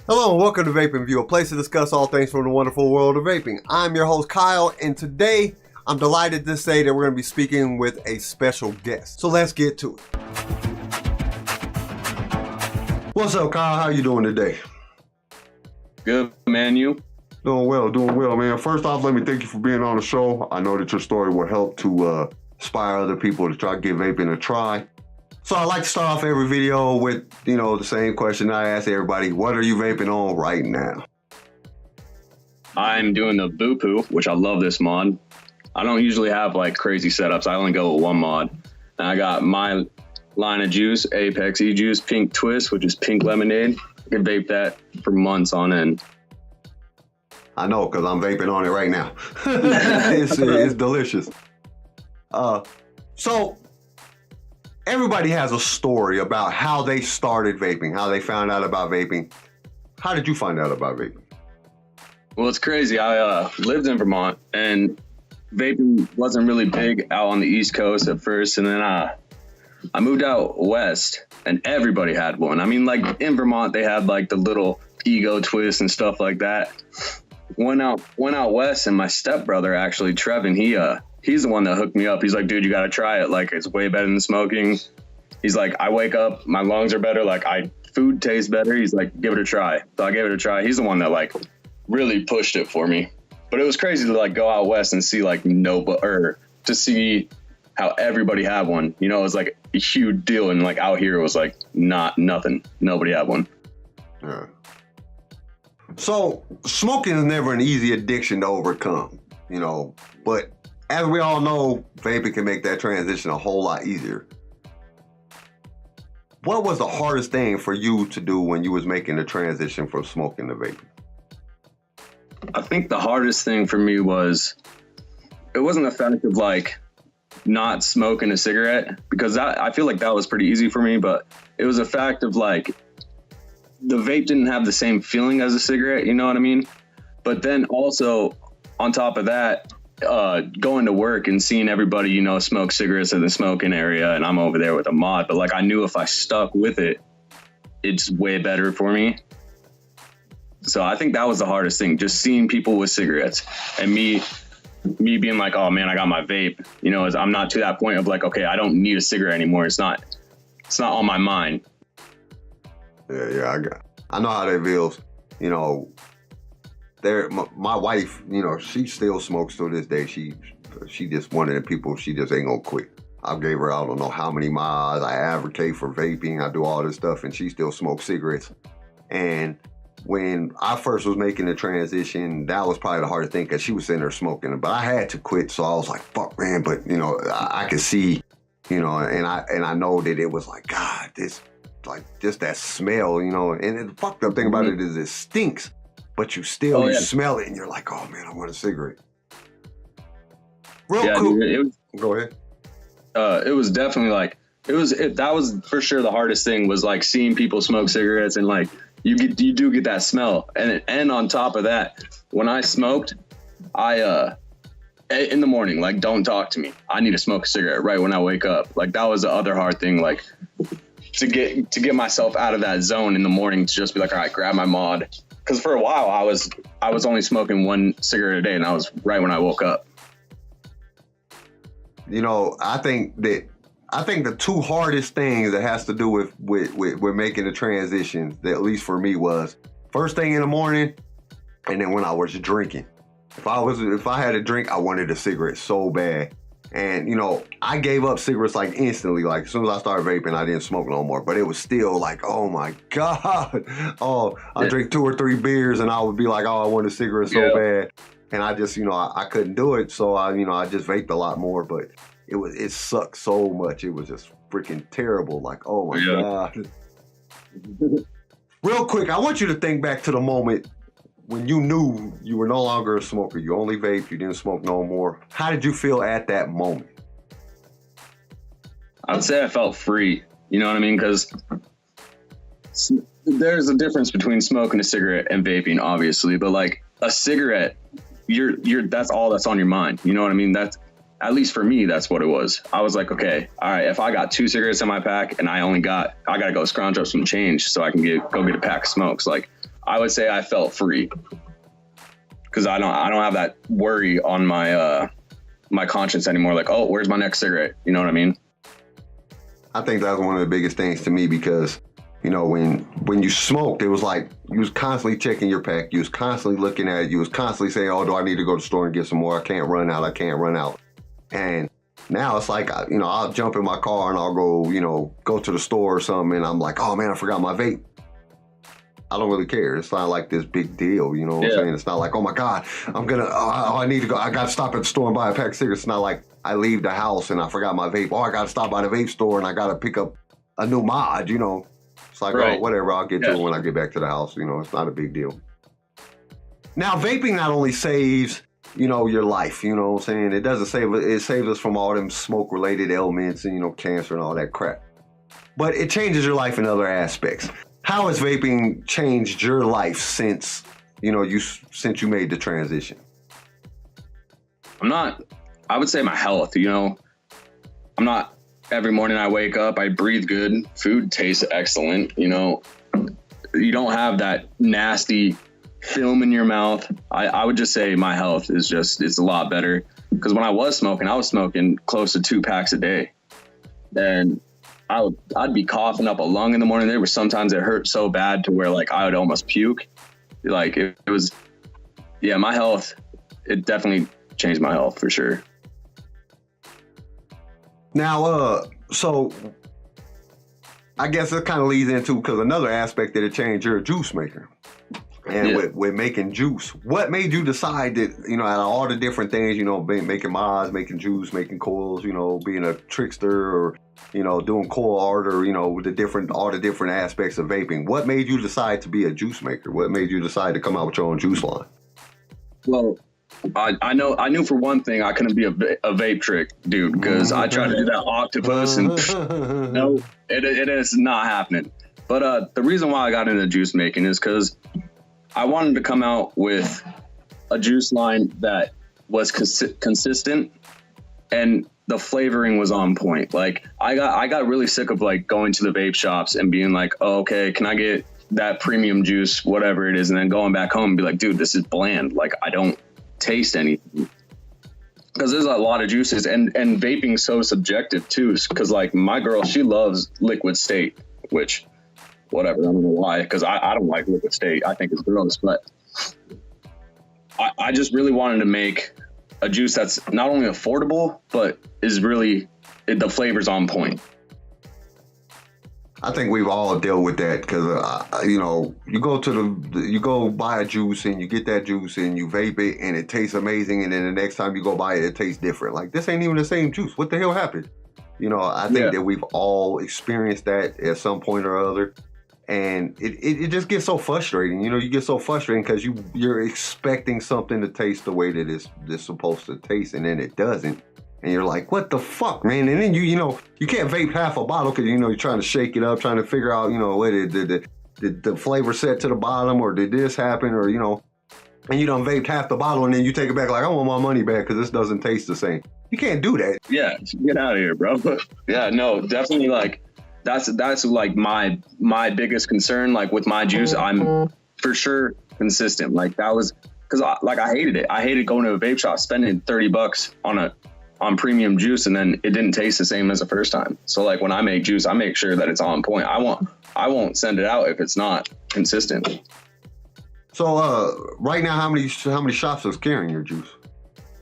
Hello and welcome to VapenView, a place to discuss all things from the wonderful world of vaping. I'm your host Kyle, and today I'm delighted to say that we're going to be speaking with a special guest. So let's get to it. What's up, Kyle? How you doing today? Good, man. You? Doing well, man. First off, let me thank you for being on the show. I know that your story will help to inspire other people to try to give vaping a try. So I like to start off every video with, the same question I ask everybody. What are you vaping on right now? I'm doing the Boo-Poo, which I love this mod. I don't usually have like crazy setups. I only go with one mod. And I got my line of juice, Apex E-Juice, Pink Twist, which is pink lemonade. I can vape that for months on end. I know, because I'm vaping on it right now. It's delicious. So everybody has a story about how they started vaping, how they found out about vaping. How did you find out about vaping? Well, it's crazy. I lived in Vermont, and vaping wasn't really big out on the East Coast at first. And then I moved out west, and everybody had one. I mean, like in Vermont, they had like the little Ego Twist and stuff like that. Went out west, and my stepbrother, actually, Trevin, he's the one that hooked me up. He's like, dude, you got to try it. Like, it's way better than smoking. He's like, I wake up, my lungs are better. Like, food tastes better. He's like, give it a try. So I gave it a try. He's the one that like really pushed it for me. But it was crazy to like go out west and see like to see how everybody had one. It was like a huge deal. And like out here, it was like nothing. Nobody had one. Yeah. So smoking is never an easy addiction to overcome, but as we all know, vaping can make that transition a whole lot easier. What was the hardest thing for you to do when you was making the transition from smoking to vaping? I think the hardest thing for me was, it wasn't the fact of like not smoking a cigarette, because I feel like that was pretty easy for me, but it was a fact of like, the vape didn't have the same feeling as a cigarette, you know what I mean? But then also on top of that, going to work and seeing everybody, smoke cigarettes in the smoking area, and I'm over there with a mod, but like I knew if I stuck with it, it's way better for me. So I think that was the hardest thing, just seeing people with cigarettes and me being like, oh man, I got my vape, I'm not to that point of like, okay, I don't need a cigarette anymore. It's not on my mind. Yeah, I know how that feels. My wife, she still smokes to this day. She just one of the people, she just ain't gonna quit. I gave her, I don't know how many miles. I advocate for vaping. I do all this stuff, and she still smokes cigarettes. And when I first was making the transition, that was probably the hardest thing, because she was sitting there smoking. But I had to quit, so I was like, fuck, man. But, I could see, and I know that it was like, God, just that smell, and the fucked up thing about it is it stinks, but you smell it and you're like, oh man, I want a cigarette. Real cool. Dude, go ahead. It was definitely like, that was for sure the hardest thing, was like seeing people smoke cigarettes, and like you do get that smell. And on top of that, when I smoked, in the morning, like, don't talk to me. I need to smoke a cigarette right when I wake up. Like, that was the other hard thing, like to get myself out of that zone in the morning, to just be like, all right, grab my mod. Because for a while I was only smoking one cigarette a day, and that was right when I woke up. I think the two hardest things that has to do with making the transition, that at least for me, was first thing in the morning, and then when I was drinking. If I had a drink, I wanted a cigarette so bad. And, I gave up cigarettes like instantly. Like, as soon as I started vaping, I didn't smoke no more. But it was still like, oh my God. Oh, I drink 2 or 3 beers and I would be like, oh, I want a cigarette so bad. And I just, I couldn't do it. So I just vaped a lot more. But it sucked so much. It was just freaking terrible. Like, oh my God. Real quick, I want you to think back to the moment when you knew you were no longer a smoker. You only vaped, you didn't smoke no more. How did you feel at that moment? I would say I felt free. You know what I mean? Because there's a difference between smoking a cigarette and vaping, obviously. But like a cigarette, that's all that's on your mind. You know what I mean? That's, at least for me, that's what it was. I was like, okay, all right, if I got 2 cigarettes in my pack and I got to go scrounge up some change so I can go get a pack of smokes. Like, I would say I felt free because I don't have that worry on my my conscience anymore. Like, oh, where's my next cigarette? You know what I mean? I think that was one of the biggest things to me because, you know, when you smoked, it was like you was constantly checking your pack. You was constantly looking at it. You was constantly saying, oh, do I need to go to the store and get some more? I can't run out. And now it's like, you know, I'll jump in my car and I'll go, you know, go to the store or something. And I'm like, oh, man, I forgot my vape. I don't really care. It's not like this big deal. You know what I'm saying? It's not like, oh, my God, I need to go. I got to stop at the store and buy a pack of cigarettes. It's not like I leave the house and I forgot my vape. Oh, I got to stop by the vape store and I got to pick up a new mod, you know. It's like, oh, whatever, I'll get to it when I get back to the house. You know, it's not a big deal. Now, vaping not only saves, you know, your life, you know what I'm saying? It doesn't save it. It saves us from all them smoke-related ailments and, you know, cancer and all that crap. But it changes your life in other aspects. How has vaping changed your life since, you know, since you made the transition? I would say my health, you know. Every morning I wake up, I breathe good. Food tastes excellent. You know, you don't have that nasty film in your mouth. I would just say my health is a lot better. Because when I was smoking close to 2 packs a day. And I'd be coughing up a lung in the morning. There were sometimes it hurt so bad to where like I would almost puke. Like it was, my health, it definitely changed my health for sure. Now, so I guess it kind of leads into, because another aspect that it changed, you're a juice maker. And with making juice, what made you decide that, you know, out of all the different things, you know, making mods, making juice, making coils, you know, being a trickster or, you know, doing coil art or, you know, all the different aspects of vaping, what made you decide to be a juice maker? What made you decide to come out with your own juice line? Well, I knew for one thing I couldn't be a vape trick dude because I tried to do that octopus and no, it is not happening. But the reason why I got into juice making is because I wanted to come out with a juice line that was consistent and the flavoring was on point. Like I got really sick of like going to the vape shops and being like, oh, okay, can I get that premium juice, whatever it is, and then going back home and be like, dude, this is bland. Like I don't taste anything. Because there's a lot of juices and vaping so subjective too. Because like my girl, she loves liquid state, which whatever, I don't know why, because I don't like liquid state. I think it's gross, but I just really wanted to make a juice that's not only affordable, but is really, the flavor's on point. I think we've all dealt with that because, you know, you go buy a juice and you get that juice and you vape it and it tastes amazing. And then the next time you go buy it, it tastes different. Like, this ain't even the same juice. What the hell happened? You know, I think that we've all experienced that at some point or other. And it just gets so frustrating. You know, you get so frustrating because you're expecting something to taste the way that it's supposed to taste, and then it doesn't. And you're like, what the fuck, man? And then you know, you can't vape half a bottle because, you know, you're trying to shake it up, trying to figure out, you know, did the flavor set to the bottom, or did this happen, or, you know, and you done vaped half the bottle and then you take it back like, I want my money back because this doesn't taste the same. You can't do that. Yeah, get out of here, bro. Yeah, no, definitely like, that's like my biggest concern. Like with my juice, I'm for sure consistent. Like that was because I hated it. I hated going to a vape shop, spending $30 on premium juice, and then it didn't taste the same as the first time. So like when I make juice, I make sure that it's on point. I won't send it out if it's not consistent. So right now, how many shops is carrying your juice?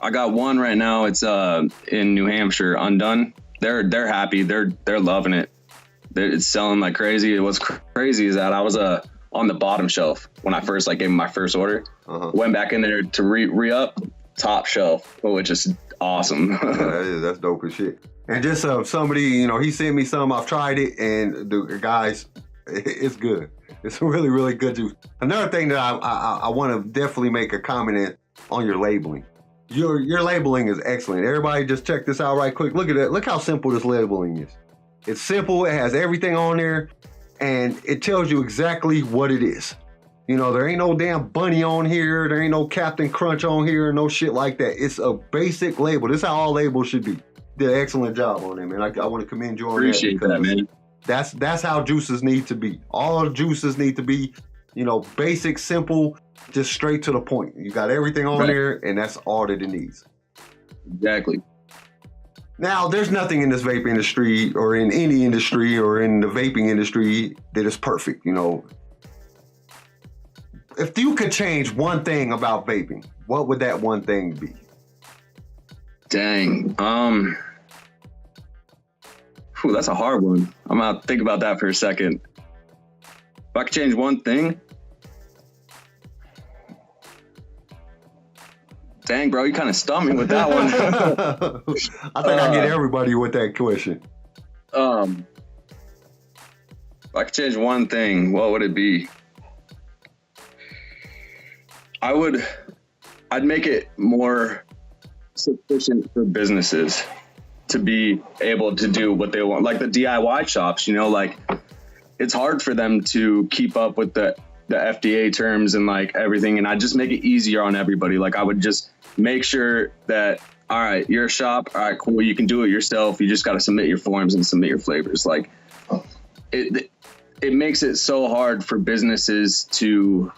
I got one right now. It's in New Hampshire, Undone. They're happy. They're loving it. It's selling like crazy. What's crazy is that I was on the bottom shelf when I first gave them my first order. Went back in there to re-up, top shelf, which is awesome. That's dope as shit. And just somebody, you know, he sent me some. I've tried it, and the guys, it's good. It's really, really good juice. Another thing that I want to definitely make a comment on your labeling. Your labeling is excellent. Everybody just check this out right quick. Look at that. Look how simple this labeling is. It's simple. It has everything on there, and it tells you exactly what it is. You know, there ain't no damn bunny on here. There ain't no Captain Crunch on here. No shit like that. It's a basic label. This is how all labels should be. Did an excellent job on it, man. I want to commend you on Appreciate that, man. That's how juices need to be. All juices need to be basic, simple, just straight to the point. You got everything on there, and that's all that it needs. Exactly. Now, there's nothing in this vape industry or in any industry or in the vaping industry that is perfect, If you could change one thing about vaping, what would that one thing be? Dang. That's a hard one. I'm going to think about that for a second. If I could change one thing. Dang, bro, you kind of stumped me with that one. I think I get everybody with that question. If I could change one thing, what would it be? I'd make it more sufficient for businesses to be able to do what they want. Like the DIY shops, like it's hard for them to keep up with the FDA terms and like everything. And I just make it easier on everybody. Like I would just make sure that, all right, you're a shop. All right, cool. You can do it yourself. You just got to submit your forms and submit your flavors. Like it makes it so hard for businesses to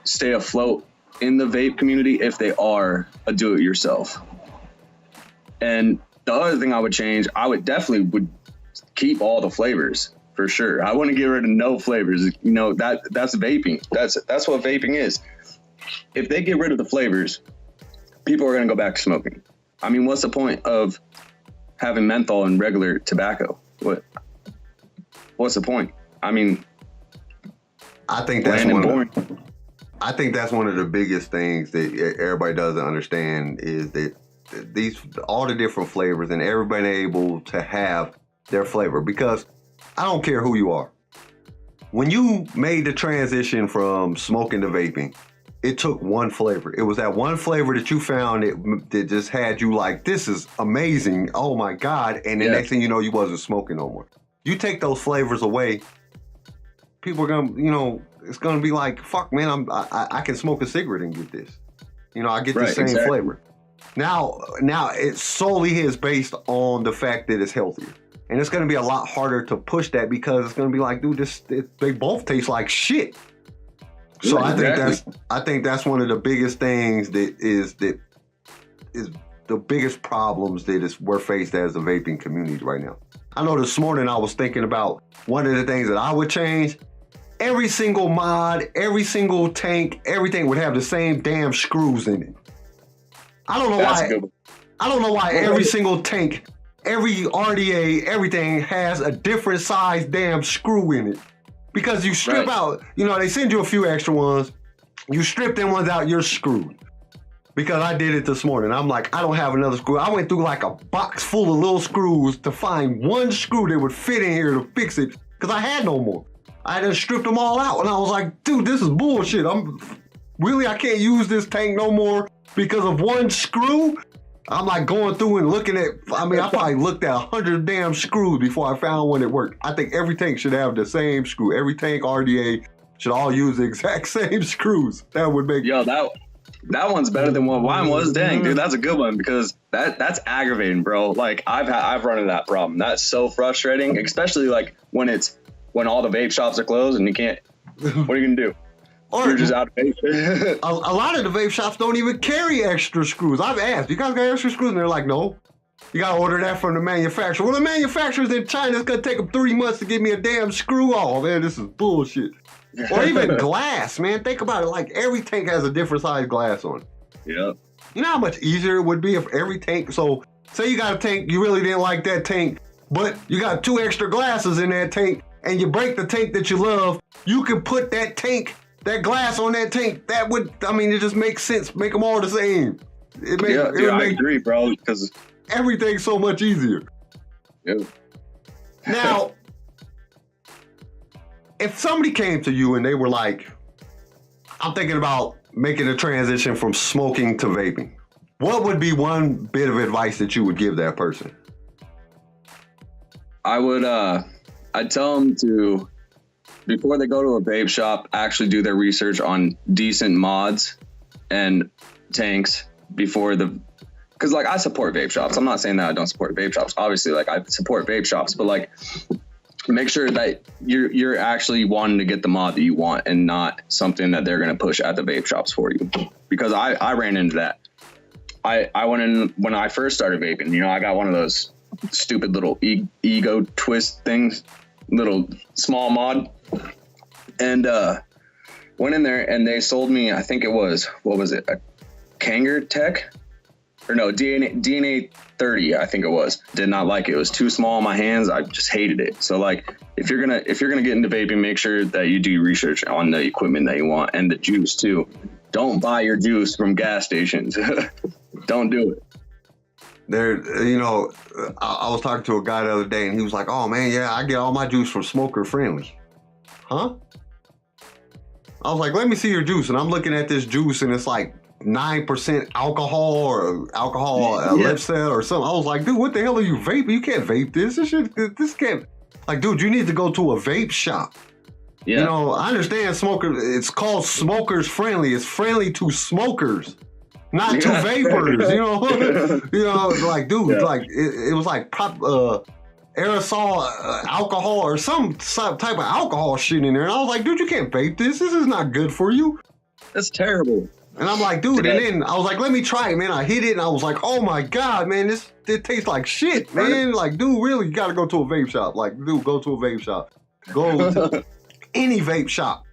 stay afloat in the vape community if they are a do-it-yourself. And the other thing I would change, I would definitely keep all the flavors for sure. I wouldn't get rid of no flavors. That's vaping. That's what vaping is. If they get rid of the flavors, people are going to go back to smoking. I mean, what's the point of having menthol and regular tobacco? What's the point? I mean, I think that's one of the biggest things that everybody doesn't understand is that all the different flavors and everybody able to have their flavor, because I don't care who you are. When you made the transition from smoking to vaping, it took one flavor. It was that one flavor that you found that just had you like, this is amazing. Oh my God. And the next thing you know, you wasn't smoking no more. You take those flavors away, people are going to, it's going to be like, fuck, man, I can smoke a cigarette and get this. I get the same flavor. Now it solely is based on the fact that it's healthier. And it's going to be a lot harder to push that because it's going to be like, dude, they both taste like shit. So I think that's one of the biggest things that is the biggest problems that we're faced as a vaping community right now. I know this morning I was thinking about one of the things that I would change. Every single mod, every single tank, everything would have the same damn screws in it. I don't know why every single tank, every RDA, everything has a different size damn screw in it. Because you strip out, they send you a few extra ones. You strip them ones out, you're screwed. Because I did it this morning. I'm like, I don't have another screw. I went through like a box full of little screws to find one screw that would fit in here to fix it. Because I had no more. I just stripped them all out. And I was like, dude, this is bullshit. I can't use this tank no more because of one screw. I'm like going through and looking at, I probably looked at 100 damn screws before I found one that worked. I think every tank should have the same screw. Every tank RDA should all use the exact same screws. That would make... Yo, that one's better than what mine was. Dang, dude, that's a good one because that's aggravating, bro. Like I've run into that problem. That's so frustrating, especially like when all the vape shops are closed and you can't, what are you gonna do? Or you're just out of vape. a lot of the vape shops don't even carry extra screws. I've asked, you guys got extra screws? And they're like, no. You gotta order that from the manufacturer. Well, the manufacturer's in China. It's gonna take them 3 months to give me a damn screw. Oh, man, this is bullshit. Or even glass, man. Think about it. Like every tank has a different size glass on it. Yep. You know how much easier it would be if every tank, so say you got a tank, you really didn't like that tank, but you got 2 extra glasses in that tank and you break the tank that you love, you can put that glass on that tank. That would, it just makes sense. Make them all the same. I agree, bro, because everything's so much easier. Yeah. Now, if somebody came to you and they were like, I'm thinking about making a transition from smoking to vaping, what would be one bit of advice that you would give that person? I'd tell them to, before they go to a vape shop, actually do their research on decent mods and tanks because like I support vape shops. I'm not saying that I don't support vape shops. Obviously, like I support vape shops, but like make sure that you're actually wanting to get the mod that you want and not something that they're going to push at the vape shops for you. Because I ran into that. I went in when I first started vaping. You know, I got one of those stupid little ego twist things, little small mod, and went in there and they sold me, I think it was, what was it, a Kanger Tech? Or no, DNA 30, I think it was. Did not like it. It was too small in my hands. I just hated it. So like, if you're gonna get into vaping, make sure that you do research on the equipment that you want and the juice too. Don't buy your juice from gas stations. Don't do it. There, you know, I was talking to a guy the other day and he was like, "Oh man, yeah, I get all my juice from Smoker Friendly." Huh? I was like, "Let me see your juice," and I'm looking at this juice and it's like 9% alcohol or alcohol lip cell or something. I was like, dude, what the hell are you vaping? You can't vape this. This can't. Like, dude, you need to go to a vape shop. Yeah. You know, I understand smoker. It's called Smokers Friendly. It's friendly to smokers, not to vapors. You know, like, dude, like it was like aerosol alcohol or some type of alcohol shit in there. And I was like, dude, you can't vape this. This is not good for you. That's terrible. And I'm like, dude, and then I was like, let me try it, man. I hit it and I was like, oh my God, man, it tastes like shit, man. Like, dude, really, you gotta go to a vape shop. Like, dude, go to a vape shop. Go to any vape shop.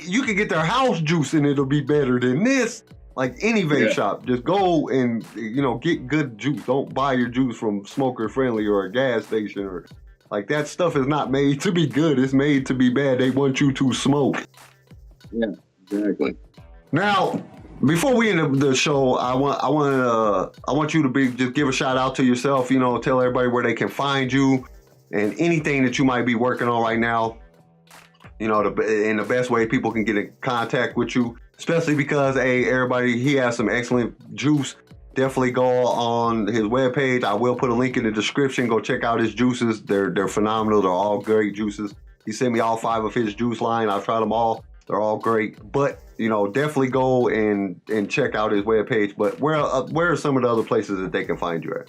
You can get their house juice and it'll be better than this. Like any vape shop. Just go and, you know, get good juice. Don't buy your juice from Smoker Friendly or a gas station or like that stuff is not made to be good. It's made to be bad. They want you to smoke. Yeah, exactly. Now, before we end the show, I want you to just give a shout out to yourself. You know, tell everybody where they can find you and anything that you might be working on right now. You know, in the best way people can get in contact with you, especially because everybody, he has some excellent juice. Definitely go on his webpage. I will put a link in the description. Go check out his juices. They're phenomenal. They're all great juices. He sent me all 5 of his juice line. I've tried them all. They're all great. But you know, definitely go and check out his webpage. But where are some of the other places that they can find you at?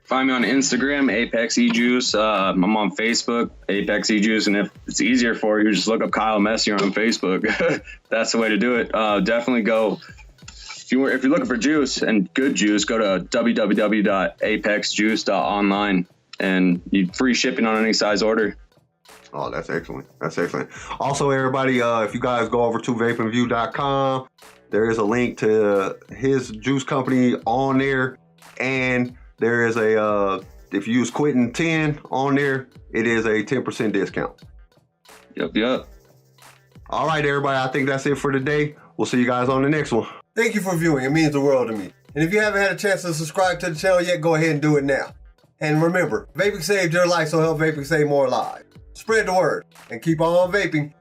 Find me on Instagram, Apex E-Juice. I'm on Facebook, Apex E-Juice. And if it's easier for you, just look up Kyle Messier on Facebook. That's the way to do it. Definitely go. If you're looking for juice and good juice, go to www.apexjuice.online and you free shipping on any size order. Oh, that's excellent. That's excellent. Also, everybody, if you guys go over to vapenview.com, there is a link to his juice company on there. And there is if you use Quentin10 on there, it is a 10% discount. Yep. All right, everybody. I think that's it for today. We'll see you guys on the next one. Thank you for viewing. It means the world to me. And if you haven't had a chance to subscribe to the channel yet, go ahead and do it now. And remember, vaping saved your life, so help vaping save more lives. Spread the word and keep on vaping.